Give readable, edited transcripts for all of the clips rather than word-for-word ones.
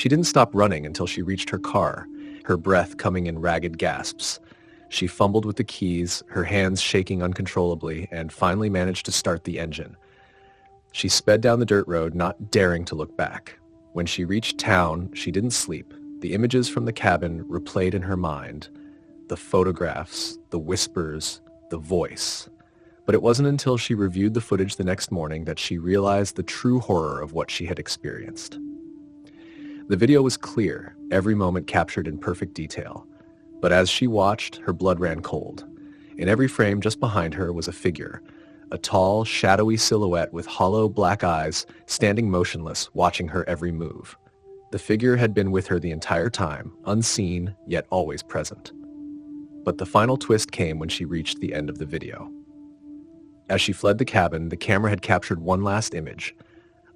She didn't stop running until she reached her car, her breath coming in ragged gasps. She fumbled with the keys, her hands shaking uncontrollably, and finally managed to start the engine. She sped down the dirt road, not daring to look back. When she reached town, she didn't sleep. The images from the cabin replayed in her mind. The photographs, the whispers, the voice. But it wasn't until she reviewed the footage the next morning that she realized the true horror of what she had experienced. The video was clear, every moment captured in perfect detail. But as she watched, her blood ran cold. In every frame just behind her was a figure, a tall, shadowy silhouette with hollow black eyes, standing motionless, watching her every move. The figure had been with her the entire time, unseen, yet always present. But the final twist came when she reached the end of the video. As she fled the cabin, the camera had captured one last image,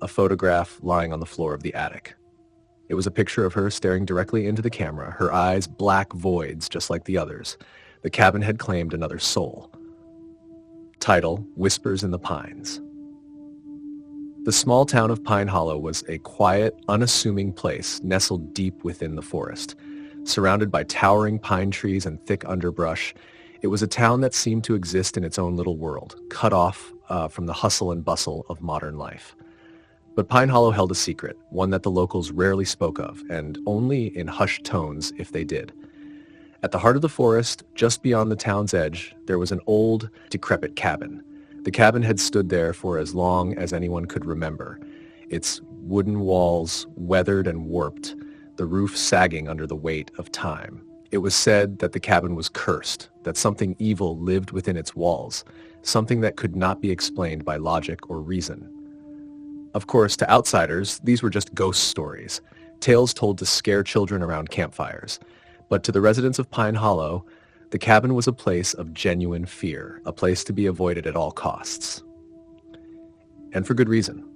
a photograph lying on the floor of the attic. It was a picture of her staring directly into the camera, her eyes black voids just like the others. The cabin had claimed another soul. Title, Whispers in the Pines. The small town of Pine Hollow was a quiet, unassuming place nestled deep within the forest. Surrounded by towering pine trees and thick underbrush, it was a town that seemed to exist in its own little world, cut off from the hustle and bustle of modern life. But Pine Hollow held a secret, one that the locals rarely spoke of, and only in hushed tones if they did. At the heart of the forest, just beyond the town's edge, there was an old, decrepit cabin. The cabin had stood there for as long as anyone could remember, its wooden walls weathered and warped, the roof sagging under the weight of time. It was said that the cabin was cursed, that something evil lived within its walls, something that could not be explained by logic or reason. Of course, to outsiders, these were just ghost stories, tales told to scare children around campfires. But to the residents of Pine Hollow, the cabin was a place of genuine fear, a place to be avoided at all costs. And for good reason.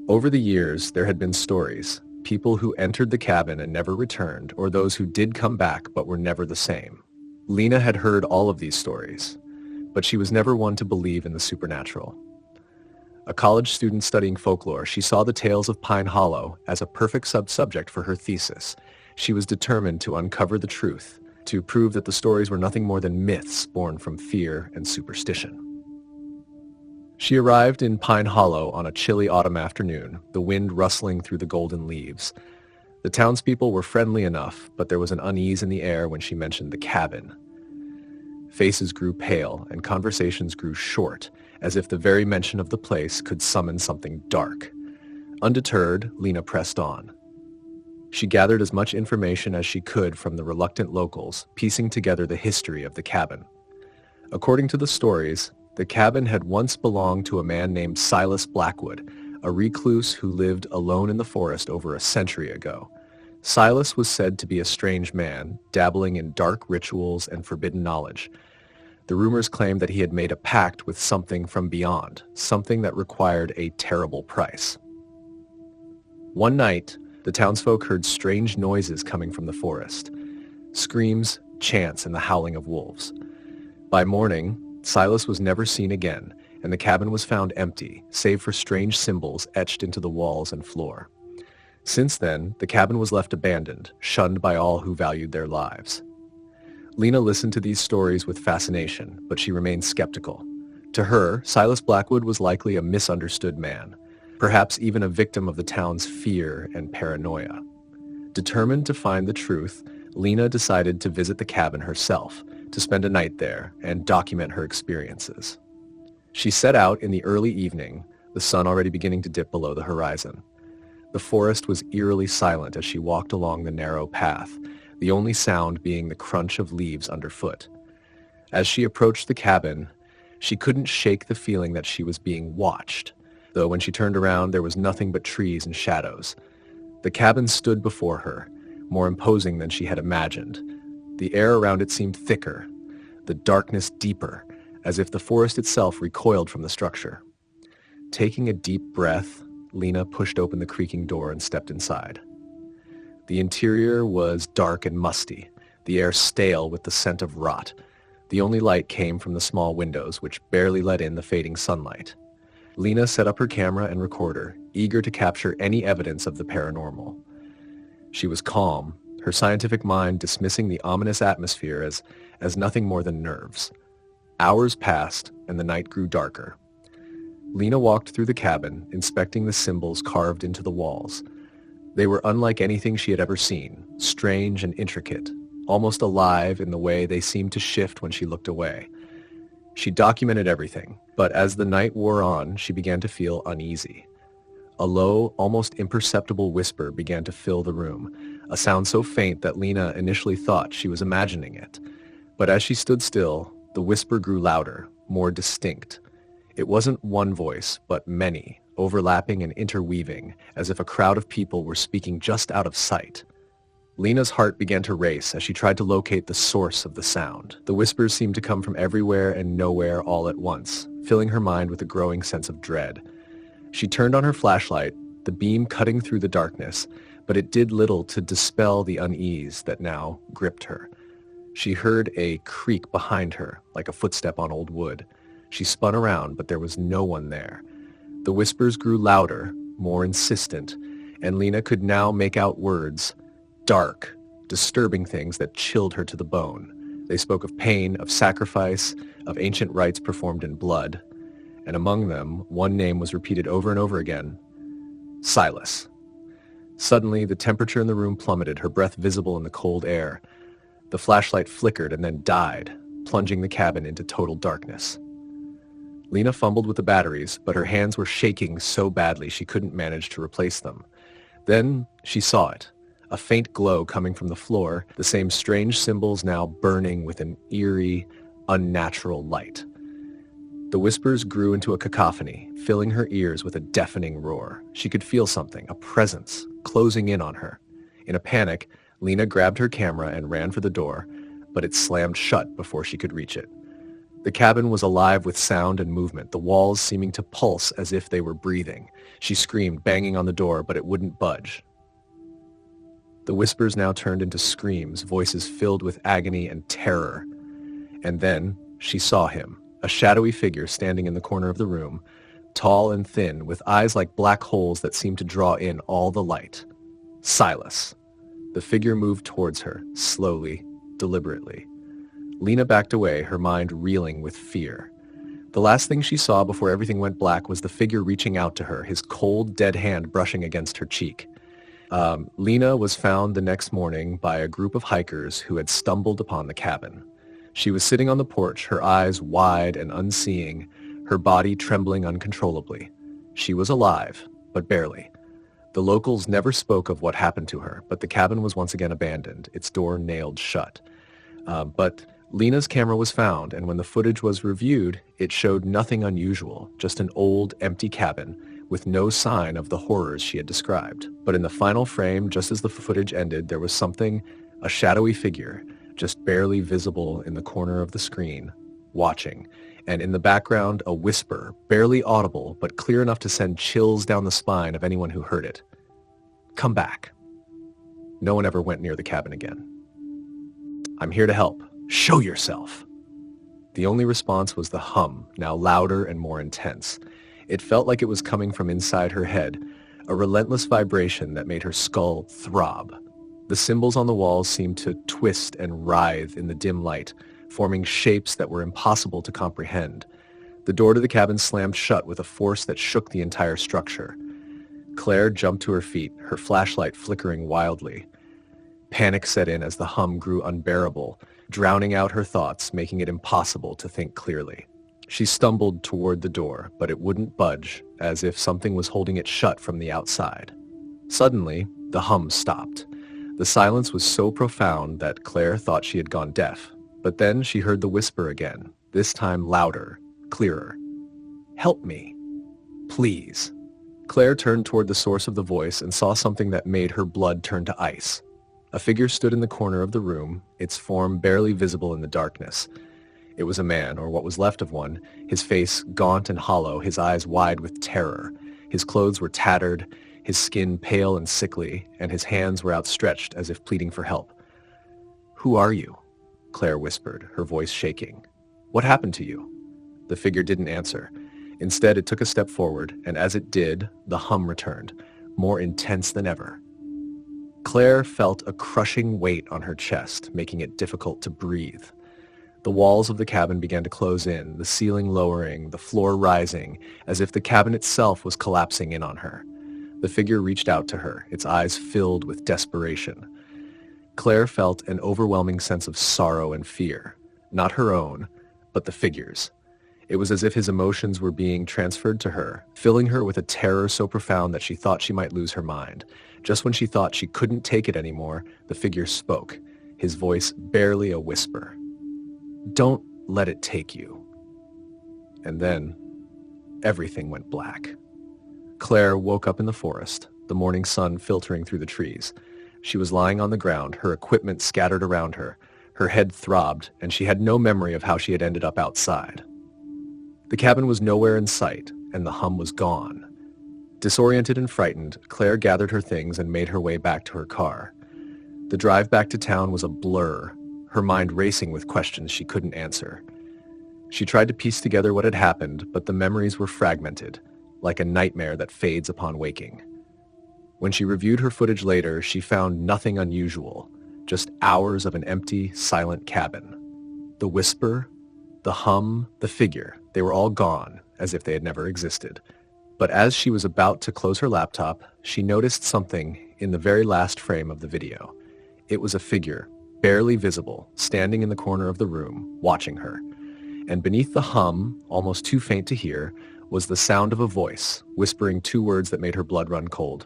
Over the years, there had been stories, people who entered the cabin and never returned, or those who did come back but were never the same. Lena had heard all of these stories, but she was never one to believe in the supernatural. A college student studying folklore, she saw the tales of Pine Hollow as a perfect subject for her thesis. She was determined to uncover the truth, to prove that the stories were nothing more than myths born from fear and superstition. She arrived in Pine Hollow on a chilly autumn afternoon, the wind rustling through the golden leaves. The townspeople were friendly enough, but there was an unease in the air when she mentioned the cabin. Faces grew pale and conversations grew short, as if the very mention of the place could summon something dark. Undeterred, Lena pressed on. She gathered as much information as she could from the reluctant locals, piecing together the history of the cabin. According to the stories, the cabin had once belonged to a man named Silas Blackwood, a recluse who lived alone in the forest over a century ago. Silas was said to be a strange man, dabbling in dark rituals and forbidden knowledge. The rumors claimed that he had made a pact with something from beyond, something that required a terrible price. One night, the townsfolk heard strange noises coming from the forest. Screams, chants, and the howling of wolves. By morning, Silas was never seen again, and the cabin was found empty, save for strange symbols etched into the walls and floor. Since then, the cabin was left abandoned, shunned by all who valued their lives. Lena listened to these stories with fascination, but she remained skeptical. To her, Silas Blackwood was likely a misunderstood man, perhaps even a victim of the town's fear and paranoia. Determined to find the truth, Lena decided to visit the cabin herself, to spend a night there and document her experiences. She set out in the early evening, the sun already beginning to dip below the horizon. The forest was eerily silent as she walked along the narrow path, the only sound being the crunch of leaves underfoot. As she approached the cabin, she couldn't shake the feeling that she was being watched, though when she turned around there was nothing but trees and shadows. The cabin stood before her, more imposing than she had imagined. The air around it seemed thicker, the darkness deeper, as if the forest itself recoiled from the structure. Taking a deep breath, Lena pushed open the creaking door and stepped inside. The interior was dark and musty, the air stale with the scent of rot. The only light came from the small windows, which barely let in the fading sunlight. Lena set up her camera and recorder, eager to capture any evidence of the paranormal. She was calm, her scientific mind dismissing the ominous atmosphere as nothing more than nerves. Hours passed, and the night grew darker. Lena walked through the cabin, inspecting the symbols carved into the walls. They were unlike anything she had ever seen, strange and intricate, almost alive in the way they seemed to shift when she looked away. She documented everything, but as the night wore on, she began to feel uneasy. A low, almost imperceptible whisper began to fill the room, a sound so faint that Lena initially thought she was imagining it. But as she stood still, the whisper grew louder, more distinct. It wasn't one voice, but many, overlapping and interweaving, as if a crowd of people were speaking just out of sight. Lena's heart began to race as she tried to locate the source of the sound. The whispers seemed to come from everywhere and nowhere all at once, filling her mind with a growing sense of dread. She turned on her flashlight, the beam cutting through the darkness, but it did little to dispel the unease that now gripped her. She heard a creak behind her, like a footstep on old wood. She spun around, but there was no one there. The whispers grew louder, more insistent, and Lena could now make out words, dark, disturbing things that chilled her to the bone. They spoke of pain, of sacrifice, of ancient rites performed in blood. And among them, one name was repeated over and over again, Silas. Suddenly, the temperature in the room plummeted, her breath visible in the cold air. The flashlight flickered and then died, plunging the cabin into total darkness. Lena fumbled with the batteries, but her hands were shaking so badly she couldn't manage to replace them. Then she saw it, a faint glow coming from the floor, the same strange symbols now burning with an eerie, unnatural light. The whispers grew into a cacophony, filling her ears with a deafening roar. She could feel something, a presence, closing in on her. In a panic, Lena grabbed her camera and ran for the door, but it slammed shut before she could reach it. The cabin was alive with sound and movement, the walls seeming to pulse as if they were breathing. She screamed, banging on the door, but it wouldn't budge. The whispers now turned into screams, voices filled with agony and terror. And then she saw him, a shadowy figure standing in the corner of the room, tall and thin, with eyes like black holes that seemed to draw in all the light. Silas. The figure moved towards her, slowly, deliberately. Lena backed away, her mind reeling with fear. The last thing she saw before everything went black was the figure reaching out to her, his cold, dead hand brushing against her cheek. Lena was found the next morning by a group of hikers who had stumbled upon the cabin. She was sitting on the porch, her eyes wide and unseeing, her body trembling uncontrollably. She was alive, but barely. The locals never spoke of what happened to her, but the cabin was once again abandoned, its door nailed shut. But Lena's camera was found, and when the footage was reviewed, it showed nothing unusual, just an old, empty cabin with no sign of the horrors she had described. But in the final frame, just as the footage ended, there was something, a shadowy figure, just barely visible in the corner of the screen, watching, and in the background, a whisper, barely audible, but clear enough to send chills down the spine of anyone who heard it. Come back. No one ever went near the cabin again. I'm here to help. Show yourself. The only response was the hum, now louder and more intense. It felt like it was coming from inside her head, a relentless vibration that made her skull throb. The symbols on the walls seemed to twist and writhe in the dim light, forming shapes that were impossible to comprehend. The door to the cabin slammed shut with a force that shook the entire structure. Claire jumped to her feet, her flashlight flickering wildly. Panic set in as the hum grew unbearable, drowning out her thoughts, making it impossible to think clearly. She stumbled toward the door, but it wouldn't budge, as if something was holding it shut from the outside. Suddenly, the hum stopped. The silence was so profound that Claire thought she had gone deaf. But then she heard the whisper again, this time louder, clearer. Help me. Please. Claire turned toward the source of the voice and saw something that made her blood turn to ice. A figure stood in the corner of the room, its form barely visible in the darkness. It was a man, or what was left of one, his face gaunt and hollow, his eyes wide with terror. His clothes were tattered, his skin pale and sickly, and his hands were outstretched as if pleading for help. Who are you? Claire whispered, her voice shaking. What happened to you? The figure didn't answer. Instead, it took a step forward, and as it did, the hum returned, more intense than ever. Claire felt a crushing weight on her chest, making it difficult to breathe. The walls of the cabin began to close in, the ceiling lowering, the floor rising, as if the cabin itself was collapsing in on her. The figure reached out to her, its eyes filled with desperation. Claire felt an overwhelming sense of sorrow and fear, not her own, but the figure's. It was as if his emotions were being transferred to her, filling her with a terror so profound that she thought she might lose her mind. Just when she thought she couldn't take it anymore, the figure spoke, his voice barely a whisper. "Don't let it take you." And then, everything went black. Claire woke up in the forest, the morning sun filtering through the trees. She was lying on the ground, her equipment scattered around her. Her head throbbed, and she had no memory of how she had ended up outside. The cabin was nowhere in sight, and the hum was gone. Disoriented and frightened, Claire gathered her things and made her way back to her car. The drive back to town was a blur, her mind racing with questions she couldn't answer. She tried to piece together what had happened, but the memories were fragmented, like a nightmare that fades upon waking. When she reviewed her footage later, she found nothing unusual, just hours of an empty, silent cabin. The whisper, the hum, the figure, they were all gone, as if they had never existed. But as she was about to close her laptop, she noticed something in the very last frame of the video. It was a figure, barely visible, standing in the corner of the room, watching her. And beneath the hum, almost too faint to hear, was the sound of a voice, whispering two words that made her blood run cold.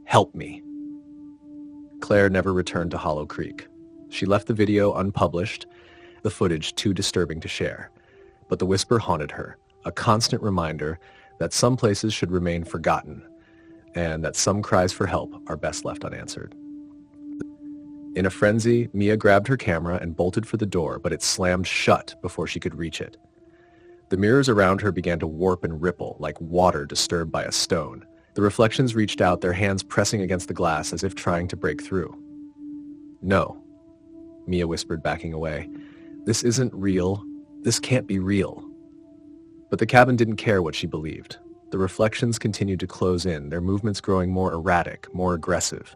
"Help me." Claire never returned to Hollow Creek. She left the video unpublished, the footage too disturbing to share. But the whisper haunted her, a constant reminder that some places should remain forgotten, and that some cries for help are best left unanswered. In a frenzy, Mia grabbed her camera and bolted for the door, but it slammed shut before she could reach it. The mirrors around her began to warp and ripple like water disturbed by a stone. The reflections reached out, their hands pressing against the glass as if trying to break through. "No," Mia whispered, backing away. "This isn't real. This can't be real." But the cabin didn't care what she believed. The reflections continued to close in, their movements growing more erratic, more aggressive.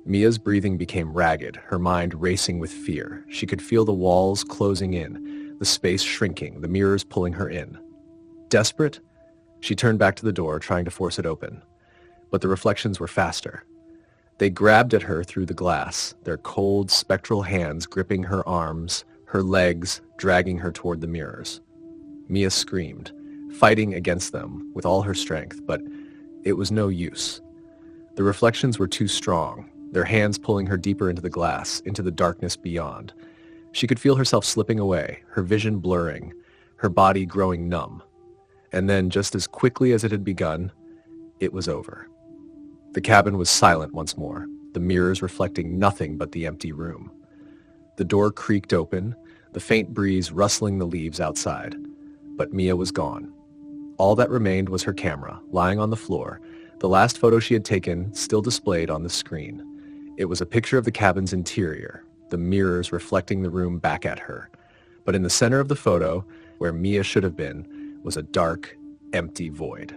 Mia's breathing became ragged, her mind racing with fear. She could feel the walls closing in, the space shrinking, the mirrors pulling her in. Desperate, she turned back to the door, trying to force it open. But the reflections were faster. They grabbed at her through the glass, their cold, spectral hands gripping her arms, her legs, dragging her toward the mirrors. Mia screamed, fighting against them with all her strength, but it was no use. The reflections were too strong, their hands pulling her deeper into the glass, into the darkness beyond. She could feel herself slipping away, her vision blurring, her body growing numb. And then, just as quickly as it had begun, it was over. The cabin was silent once more, the mirrors reflecting nothing but the empty room. The door creaked open, the faint breeze rustling the leaves outside. But Mia was gone. All that remained was her camera, lying on the floor, the last photo she had taken still displayed on the screen. It was a picture of the cabin's interior, the mirrors reflecting the room back at her. But in the center of the photo, where Mia should have been, was a dark, empty void.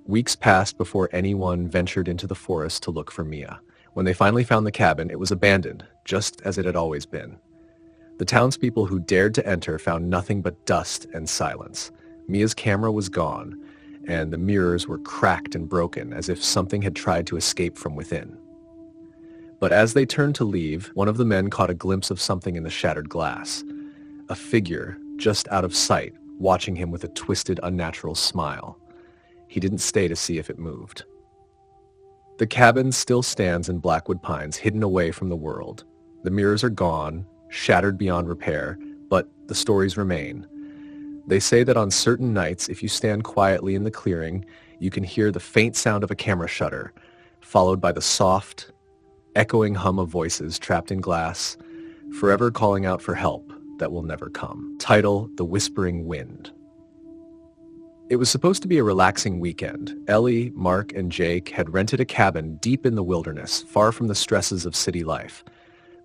Weeks passed before anyone ventured into the forest to look for Mia. When they finally found the cabin, it was abandoned, just as it had always been. The townspeople who dared to enter found nothing but dust and silence. Mia's camera was gone, and the mirrors were cracked and broken as if something had tried to escape from within. But as they turned to leave, one of the men caught a glimpse of something in the shattered glass. A figure, just out of sight, watching him with a twisted, unnatural smile. He didn't stay to see if it moved. The cabin still stands in Blackwood Pines, hidden away from the world. The mirrors are gone, shattered beyond repair, but the stories remain. They say that on certain nights, if you stand quietly in the clearing, you can hear the faint sound of a camera shutter, followed by the soft, echoing hum of voices trapped in glass, forever calling out for help that will never come. Title: The Whispering Wind. It was supposed to be a relaxing weekend. Ellie, Mark, and Jake had rented a cabin deep in the wilderness, far from the stresses of city life.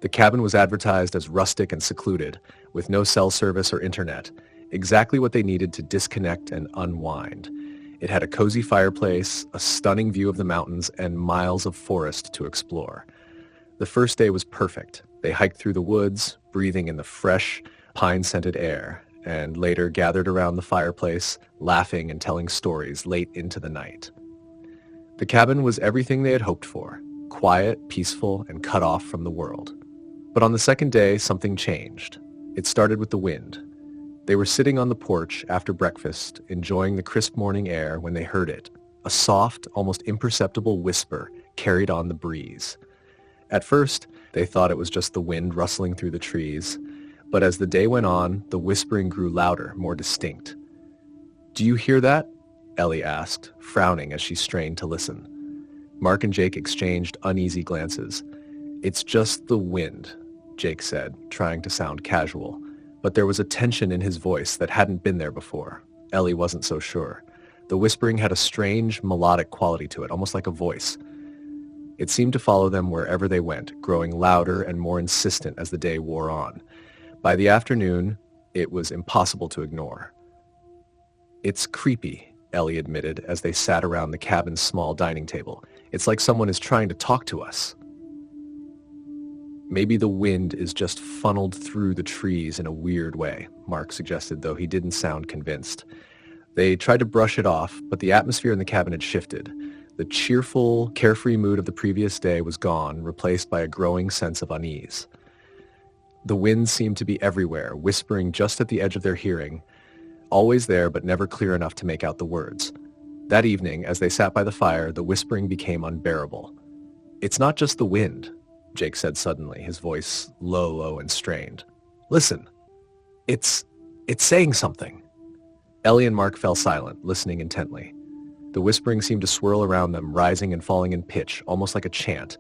The cabin was advertised as rustic and secluded, with no cell service or internet, exactly what they needed to disconnect and unwind. It had a cozy fireplace, a stunning view of the mountains, and miles of forest to explore. The first day was perfect. They hiked through the woods, breathing in the fresh, pine-scented air, and later gathered around the fireplace, laughing and telling stories late into the night. The cabin was everything they had hoped for, quiet, peaceful, and cut off from the world. But on the second day, something changed. It started with the wind. They were sitting on the porch after breakfast, enjoying the crisp morning air when they heard it, a soft, almost imperceptible whisper carried on the breeze. At first, they thought it was just the wind rustling through the trees, but as the day went on, the whispering grew louder, more distinct. "Do you hear that?" Ellie asked, frowning as she strained to listen. Mark and Jake exchanged uneasy glances. "It's just the wind," Jake said, trying to sound casual, but there was a tension in his voice that hadn't been there before. Ellie wasn't so sure. The whispering had a strange, melodic quality to it, almost like a voice. It seemed to follow them wherever they went, growing louder and more insistent as the day wore on. By the afternoon, it was impossible to ignore. "It's creepy," Ellie admitted as they sat around the cabin's small dining table. "It's like someone is trying to talk to us." "Maybe the wind is just funneled through the trees in a weird way," Mark suggested, though he didn't sound convinced. They tried to brush it off, but the atmosphere in the cabin had shifted. The cheerful, carefree mood of the previous day was gone, replaced by a growing sense of unease. The wind seemed to be everywhere, whispering just at the edge of their hearing, always there but never clear enough to make out the words. That evening, as they sat by the fire, the whispering became unbearable. "It's not just the wind," Jake said suddenly, his voice low and strained. "Listen, it's saying something." Ellie and Mark fell silent, listening intently. The whispering seemed to swirl around them, rising and falling in pitch, almost like a chant.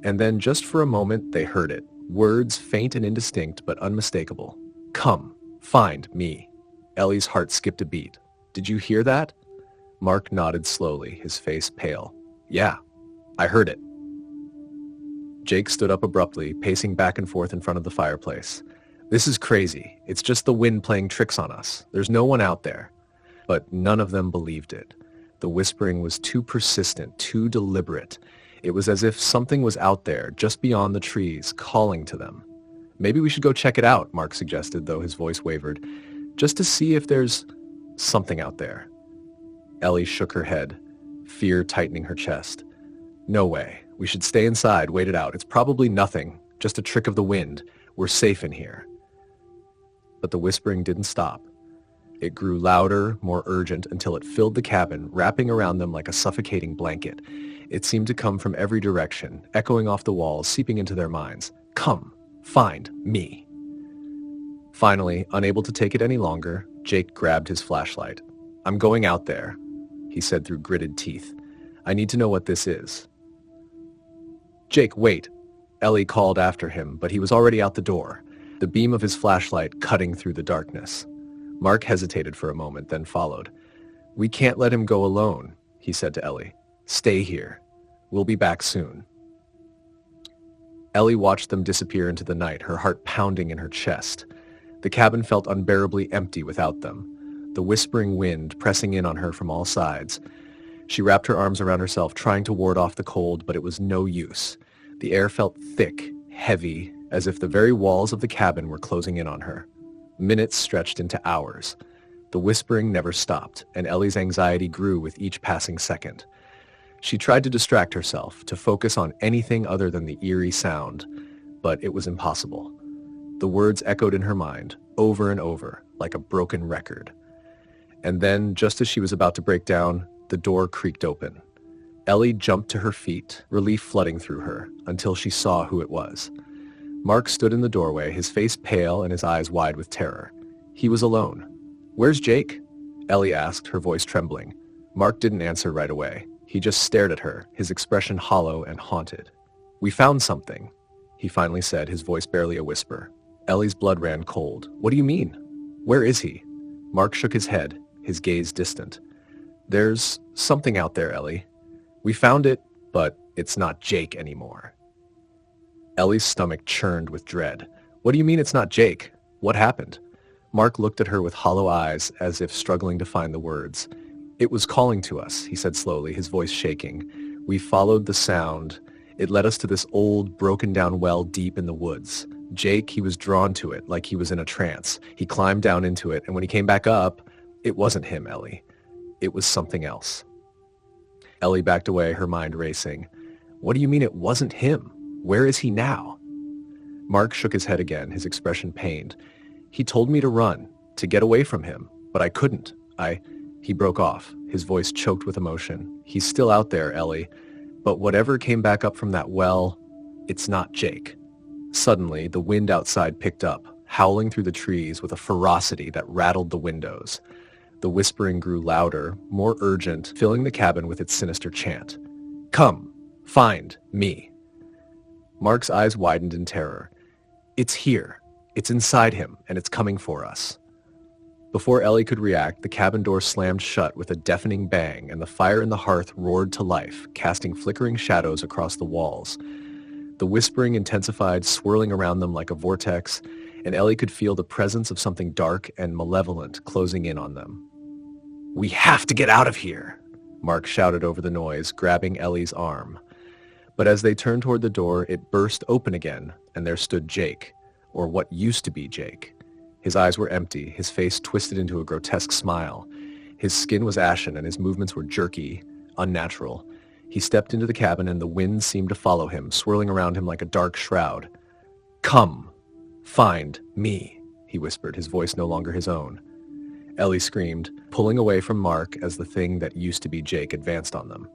And then, just for a moment, they heard it. Words faint and indistinct, but unmistakable. "Come, find me." Ellie's heart skipped a beat. "Did you hear that?" Mark nodded slowly, his face pale. "Yeah, I heard it." Jake stood up abruptly, pacing back and forth in front of the fireplace. "This is crazy. It's just the wind playing tricks on us. There's no one out there." But none of them believed it. The whispering was too persistent, too deliberate. It was as if something was out there, just beyond the trees, calling to them. "Maybe we should go check it out," Mark suggested, though his voice wavered, "just to see if there's something out there." Ellie shook her head, fear tightening her chest. "No way. We should stay inside, wait it out. It's probably nothing, just a trick of the wind. We're safe in here." But the whispering didn't stop. It grew louder, more urgent, until it filled the cabin, wrapping around them like a suffocating blanket. It seemed to come from every direction, echoing off the walls, seeping into their minds. "Come, find me." Finally, unable to take it any longer, Jake grabbed his flashlight. "I'm going out there," he said through gritted teeth. "I need to know what this is." "Jake, wait," Ellie called after him, but he was already out the door, the beam of his flashlight cutting through the darkness. Mark hesitated for a moment, then followed. "We can't let him go alone," he said to Ellie. "Stay here. We'll be back soon." Ellie watched them disappear into the night, her heart pounding in her chest. The cabin felt unbearably empty without them, the whispering wind pressing in on her from all sides. She wrapped her arms around herself, trying to ward off the cold, but it was no use. The air felt thick, heavy, as if the very walls of the cabin were closing in on her. Minutes stretched into hours. The whispering never stopped, and Ellie's anxiety grew with each passing second. She tried to distract herself, to focus on anything other than the eerie sound, but it was impossible. The words echoed in her mind, over and over, like a broken record. And then, just as she was about to break down, the door creaked open. Ellie jumped to her feet, relief flooding through her, until she saw who it was. Mark stood in the doorway, his face pale and his eyes wide with terror. He was alone. "Where's Jake?" Ellie asked, her voice trembling. Mark didn't answer right away. He just stared at her, his expression hollow and haunted. "We found something," he finally said, his voice barely a whisper. Ellie's blood ran cold. "What do you mean? Where is he?" Mark shook his head, his gaze distant. "There's something out there, Ellie. We found it, but it's not Jake anymore." Ellie's stomach churned with dread. "What do you mean it's not Jake? What happened?" Mark looked at her with hollow eyes, as if struggling to find the words. It was calling to us, he said slowly, his voice shaking. We followed the sound. It led us to this old, broken-down well deep in the woods. Jake, he was drawn to it like he was in a trance. He climbed down into it, and when he came back up, it wasn't him, Ellie. It was something else. Ellie backed away, her mind racing. What do you mean it wasn't him? Where is he now? Mark shook his head again, his expression pained. He told me to run, to get away from him, but I couldn't. He broke off, his voice choked with emotion. He's still out there, Ellie, but whatever came back up from that well, it's not Jake. Suddenly, the wind outside picked up, howling through the trees with a ferocity that rattled the windows. The whispering grew louder, more urgent, filling the cabin with its sinister chant. Come, find me. Mark's eyes widened in terror. It's here. It's inside him, and it's coming for us. Before Ellie could react, the cabin door slammed shut with a deafening bang, and the fire in the hearth roared to life, casting flickering shadows across the walls. The whispering intensified, swirling around them like a vortex, and Ellie could feel the presence of something dark and malevolent closing in on them. We have to get out of here, Mark shouted over the noise, grabbing Ellie's arm. But as they turned toward the door, it burst open again, and there stood Jake, or what used to be Jake. His eyes were empty, his face twisted into a grotesque smile. His skin was ashen, and his movements were jerky, unnatural. He stepped into the cabin, and the wind seemed to follow him, swirling around him like a dark shroud. Come, find me, he whispered, his voice no longer his own. Ellie screamed, pulling away from Mark as the thing that used to be Jake advanced on them.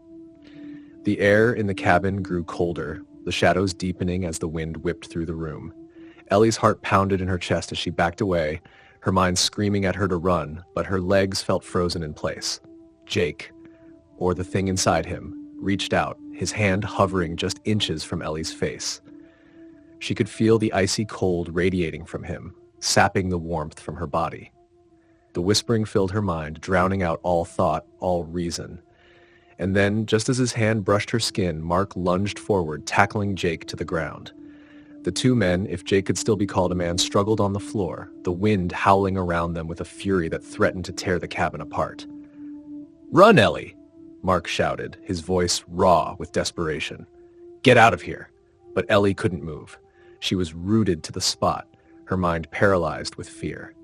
The air in the cabin grew colder, the shadows deepening as the wind whipped through the room. Ellie's heart pounded in her chest as she backed away, her mind screaming at her to run, but her legs felt frozen in place. Jake, or the thing inside him, reached out, his hand hovering just inches from Ellie's face. She could feel the icy cold radiating from him, sapping the warmth from her body. The whispering filled her mind, drowning out all thought, all reason. And then, just as his hand brushed her skin, Mark lunged forward, tackling Jake to the ground. The two men, if Jake could still be called a man, struggled on the floor, the wind howling around them with a fury that threatened to tear the cabin apart. Run, Ellie! Mark shouted, his voice raw with desperation. Get out of here! But Ellie couldn't move. She was rooted to the spot, her mind paralyzed with fear.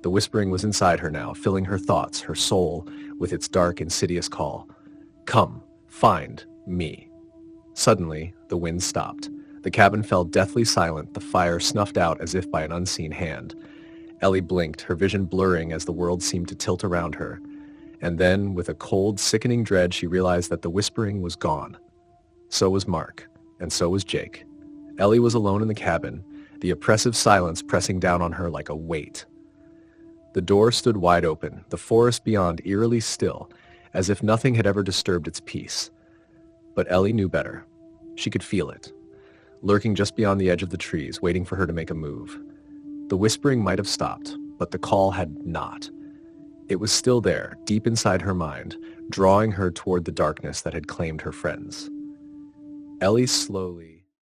The whispering was inside her now, filling her thoughts, her soul, with its dark, insidious call. Come, find me. Suddenly, the wind stopped. The cabin fell deathly silent, the fire snuffed out as if by an unseen hand. Ellie blinked, her vision blurring as the world seemed to tilt around her. And then, with a cold, sickening dread, she realized that the whispering was gone. So was Mark, and so was Jake. Ellie was alone in the cabin, the oppressive silence pressing down on her like a weight. The door stood wide open, the forest beyond eerily still, as if nothing had ever disturbed its peace. But Ellie knew better. She could feel it, lurking just beyond the edge of the trees, waiting for her to make a move. The whispering might have stopped, but the call had not. It was still there, deep inside her mind, drawing her toward the darkness that had claimed her friends. Ellie slowly